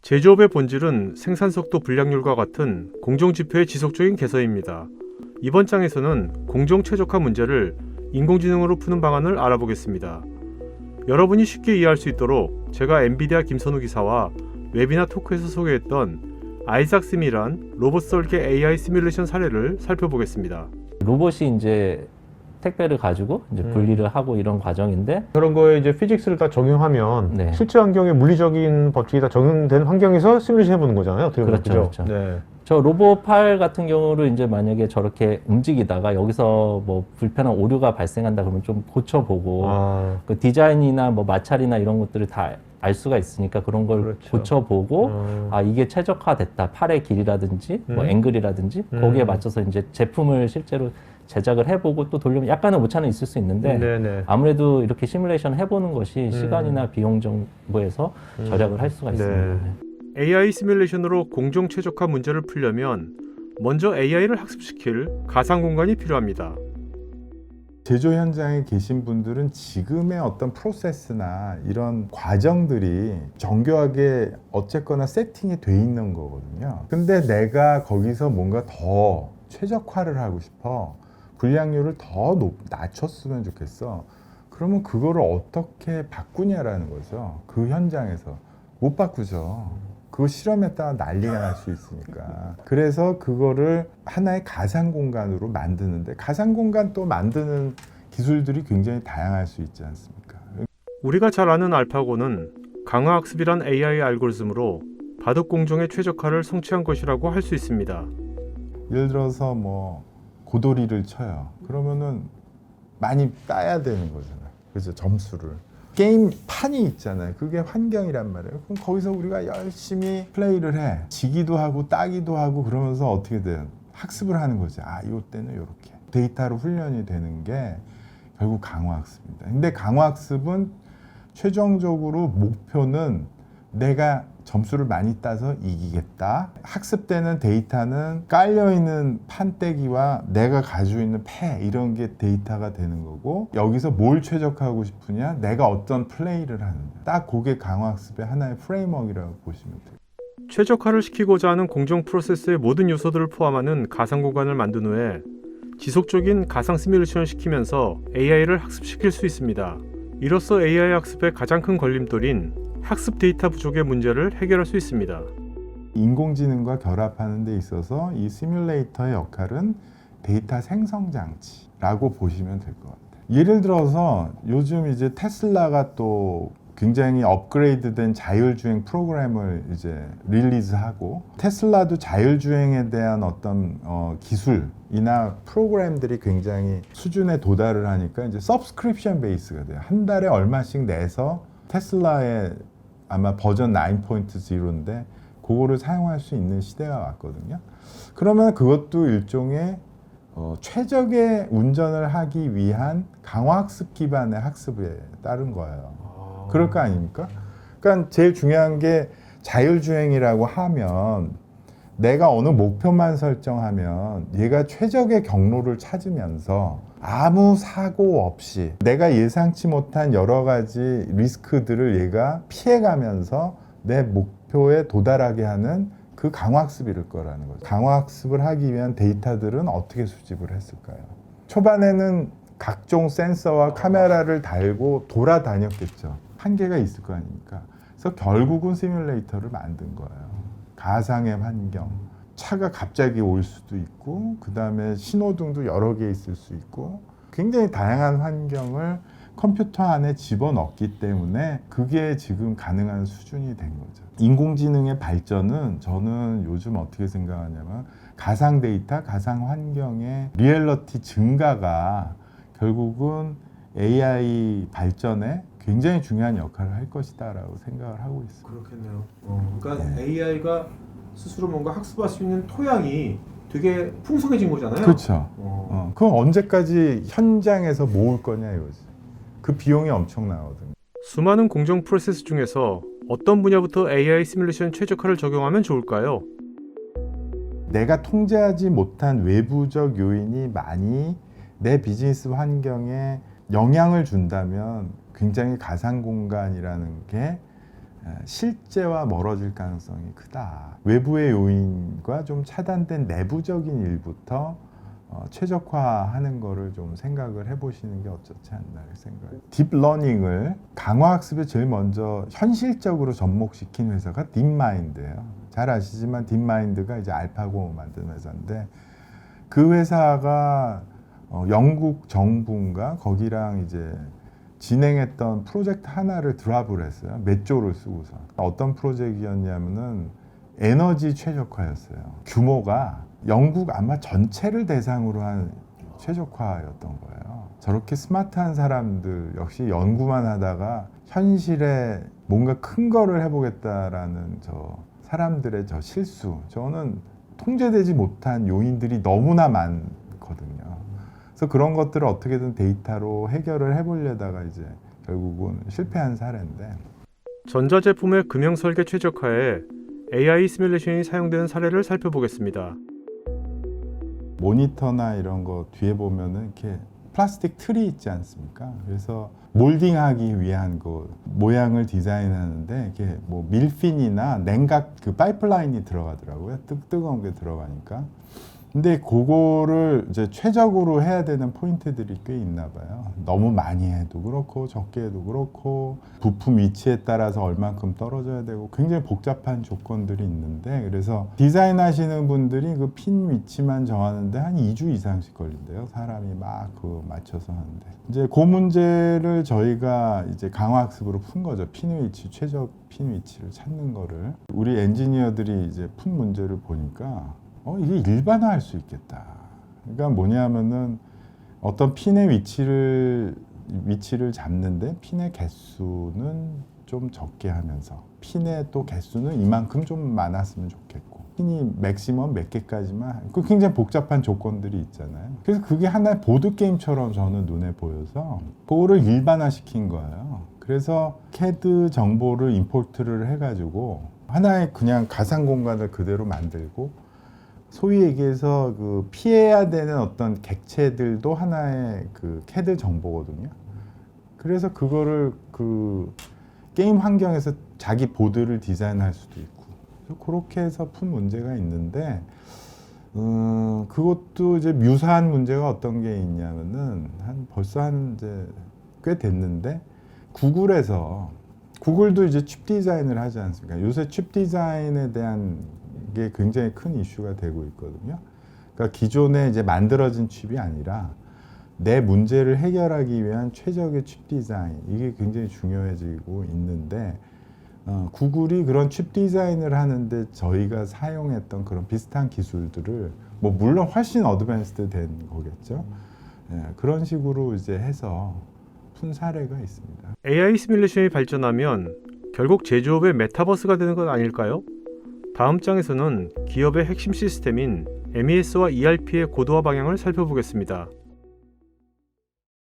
제조업의 본질은 생산속도 불량률과 같은 공정지표의 지속적인 개선입니다. 이번 장에서는 공정 최적화 문제를 인공지능으로 푸는 방안을 알아보겠습니다. 여러분이 쉽게 이해할 수 있도록 제가 엔비디아 김선우 기사와 웹이나 토크에서 소개했던 아이작 스미란 로봇 설계 AI 시뮬레이션 사례를 살펴보겠습니다. 로봇이 이제 택배를 가지고 이제 분리를 하고 이런 과정인데, 그런 거에 이제 피직스를 다 적용하면 네. 실제 환경에 물리적인 법칙이 다 적용된 환경에서 시뮬레이션 해보는 거잖아요. 어떻게 보면. 그렇죠, 그죠? 그렇죠. 네. 저 로봇 팔 같은 경우를 이제 만약에 저렇게 움직이다가 여기서 뭐 불편한 오류가 발생한다 그러면 좀 고쳐보고, 그 디자인이나 뭐 마찰이나 이런 것들을 다 알 수가 있으니까 그런 걸 그렇죠. 고쳐보고, 아 이게 최적화됐다, 팔의 길이라든지 뭐 앵글이라든지 거기에 맞춰서 이제 제품을 실제로 제작을 해보고 또 돌리면 약간의 오차는 있을 수 있는데, 네네. 아무래도 이렇게 시뮬레이션 해보는 것이 시간이나 비용 정도에서 절약을 할 수가 있습니다. 네. AI 시뮬레이션으로 공정 최적화 문제를 풀려면 먼저 AI를 학습시킬 가상 공간이 필요합니다. 제조 현장에 계신 분들은 지금의 어떤 프로세스나 이런 과정들이 정교하게 어쨌거나 세팅이 돼 있는 거거든요. 근데 내가 거기서 뭔가 더 최적화를 하고 싶어. 불량률을 더 낮췄으면 좋겠어. 그러면 그거를 어떻게 바꾸냐라는 거죠. 그 현장에서. 못 바꾸죠. 그거 실험했다가 난리가 날 수 있으니까. 그래서 그거를 하나의 가상 공간으로 만드는데, 가상 공간 또 만드는 기술들이 굉장히 다양할 수 있지 않습니까? 우리가 잘 아는 알파고는 강화학습이란 AI 알고리즘으로 바둑 공정의 최적화를 성취한 것이라고 할 수 있습니다. 예를 들어서 뭐 고도리를 쳐요. 그러면은 많이 따야 되는 거잖아요. 그래서 점수를. 게임 판이 있잖아요. 그게 환경이란 말이에요. 그럼 거기서 우리가 열심히 플레이를 해. 지기도 하고 따기도 하고 그러면서 어떻게 돼요? 학습을 하는 거죠. 아, 이때는 이렇게. 데이터로 훈련이 되는 게 결국 강화학습입니다. 근데 강화학습은 최종적으로 목표는 내가 점수를 많이 따서 이기겠다. 학습되는 데이터는 깔려있는 판때기와 내가 가지고 있는 패 이런 게 데이터가 되는 거고, 여기서 뭘 최적화하고 싶으냐? 내가 어떤 플레이를 하느냐. 딱 그게 강화학습의 하나의 프레임워크라고 보시면 돼요. 최적화를 시키고자 하는 공정 프로세스의 모든 요소들을 포함하는 가상 공간을 만든 후에 지속적인 가상 시뮬레이션을 시키면서 AI를 학습시킬 수 있습니다. 이로써 AI 학습의 가장 큰 걸림돌인 학습 데이터 부족의 문제를 해결할 수 있습니다. 인공지능과 결합하는 데 있어서 이 시뮬레이터의 역할은 데이터 생성 장치라고 보시면 될 것 같아요. 예를 들어서 요즘 이제 테슬라가 또 굉장히 업그레이드된 자율주행 프로그램을 이제 릴리즈하고, 테슬라도 자율주행에 대한 어떤 기술이나 프로그램들이 굉장히 수준에 도달을 하니까 이제 서브스크립션 베이스가 돼요. 한 달에 얼마씩 내서 테슬라의 아마 버전 9.0인데 그거를 사용할 수 있는 시대가 왔거든요. 그러면 그것도 일종의 최적의 운전을 하기 위한 강화학습 기반의 학습에 따른 거예요. 그럴 거 아닙니까? 그러니까 제일 중요한 게 자율주행이라고 하면 내가 어느 목표만 설정하면 얘가 최적의 경로를 찾으면서 아무 사고 없이 내가 예상치 못한 여러 가지 리스크들을 얘가 피해가면서 내 목표에 도달하게 하는 그 강화학습일 거라는 거죠. 강화학습을 하기 위한 데이터들은 어떻게 수집을 했을까요? 초반에는 각종 센서와 카메라를 달고 돌아다녔겠죠. 한계가 있을 거 아닙니까? 그래서 결국은 시뮬레이터를 만든 거예요. 가상의 환경. 차가 갑자기 올 수도 있고, 그 다음에 신호등도 여러 개 있을 수 있고, 굉장히 다양한 환경을 컴퓨터 안에 집어넣기 때문에 그게 지금 가능한 수준이 된 거죠. 인공지능의 발전은 저는 요즘 어떻게 생각하냐면 가상 데이터, 가상 환경의 리얼리티 증가가 결국은 AI 발전에 굉장히 중요한 역할을 할 것이다라고 생각을 하고 있습니다. 그렇겠네요. 그러니까 AI가 스스로 뭔가 학습할 수 있는 토양이 되게 풍성해진 거잖아요. 그렇죠. 그럼 언제까지 현장에서 모을 거냐 이거지. 그 비용이 엄청나거든요. 수많은 공정 프로세스 중에서 어떤 분야부터 AI 시뮬레이션 최적화를 적용하면 좋을까요? 내가 통제하지 못한 외부적 요인이 많이 내 비즈니스 환경에 영향을 준다면 굉장히 가상 공간이라는 게 실제와 멀어질 가능성이 크다. 외부의 요인과 좀 차단된 내부적인 일부터 최적화하는 거를 좀 생각을 해보시는 게 어떻지 않나 생각해요. 딥러닝을 강화학습에 제일 먼저 현실적으로 접목시킨 회사가 딥마인드예요. 잘 아시지만 딥마인드가 이제 알파고 만든 회사인데 그 회사가 영국 정부인가 거기랑 이제 진행했던 프로젝트 하나를 드랍을 했어요. 몇 조를 쓰고서. 어떤 프로젝트였냐면은 에너지 최적화였어요. 규모가 영국 아마 전체를 대상으로 한 최적화였던 거예요. 저렇게 스마트한 사람들 역시 연구만 하다가 현실에 뭔가 큰 거를 해보겠다라는 저 사람들의 저 실수, 저는 통제되지 못한 요인들이 너무나 많거든요. 그래서 그런 것들을 어떻게든 데이터로 해결을 해보려다가 이제 결국은 실패한 사례인데, 전자제품의 금형 설계 최적화에 AI 시뮬레이션이 사용되는 사례를 살펴보겠습니다. 모니터나 이런 거 뒤에 보면은 이렇게 플라스틱 틀이 있지 않습니까? 그래서 몰딩하기 위한 거 모양을 디자인하는데 이게 뭐 밀핀이나 냉각 그 파이프라인이 들어가더라고요. 뜨거운 게 들어가니까. 근데 그거를 이제 최적으로 해야 되는 포인트들이 꽤 있나 봐요. 너무 많이 해도 그렇고 적게 해도 그렇고 부품 위치에 따라서 얼만큼 떨어져야 되고 굉장히 복잡한 조건들이 있는데, 그래서 디자인하시는 분들이 그 핀 위치만 정하는데 한 2주 이상씩 걸린대요. 사람이 막 그 맞춰서 하는데. 이제 그 문제를 저희가 이제 강화학습으로 푼 거죠. 핀 위치, 최적 핀 위치를 찾는 거를. 우리 엔지니어들이 이제 푼 문제를 보니까 이게 일반화할 수 있겠다. 그러니까 뭐냐면은 어떤 핀의 위치를 잡는데 핀의 개수는 좀 적게 하면서 핀의 또 개수는 이만큼 좀 많았으면 좋겠고, 핀이 맥시멈 몇 개까지만, 그 굉장히 복잡한 조건들이 있잖아요. 그래서 그게 하나의 보드게임처럼 저는 눈에 보여서 그거를 일반화시킨 거예요. 그래서 CAD 정보를 임포트를 해가지고 하나의 그냥 가상 공간을 그대로 만들고, 소위 얘기해서 그 피해야 되는 어떤 객체들도 하나의 그 CAD 정보거든요. 그래서 그거를 그 게임 환경에서 자기 보드를 디자인할 수도 있고, 그렇게 해서 푼 문제가 있는데, 그것도 이제 유사한 문제가 어떤 게 있냐면은 벌써 이제 꽤 됐는데, 구글도 이제 칩 디자인을 하지 않습니까? 요새 칩 디자인에 대한 게 굉장히 큰 이슈가 되고 있거든요. 그러니까 기존에 이제 만들어진 칩이 아니라 내 문제를 해결하기 위한 최적의 칩 디자인, 이게 굉장히 중요해지고 있는데, 구글이 그런 칩 디자인을 하는데 저희가 사용했던 그런 비슷한 기술들을 뭐 물론 훨씬 어드밴스드 된 거겠죠. 그런 식으로 이제 해서 푼 사례가 있습니다. AI 시뮬레이션이 발전하면 결국 제조업의 메타버스가 되는 것 아닐까요? 다음 장에서는 기업의 핵심 시스템인 MES와 ERP의 고도화 방향을 살펴보겠습니다.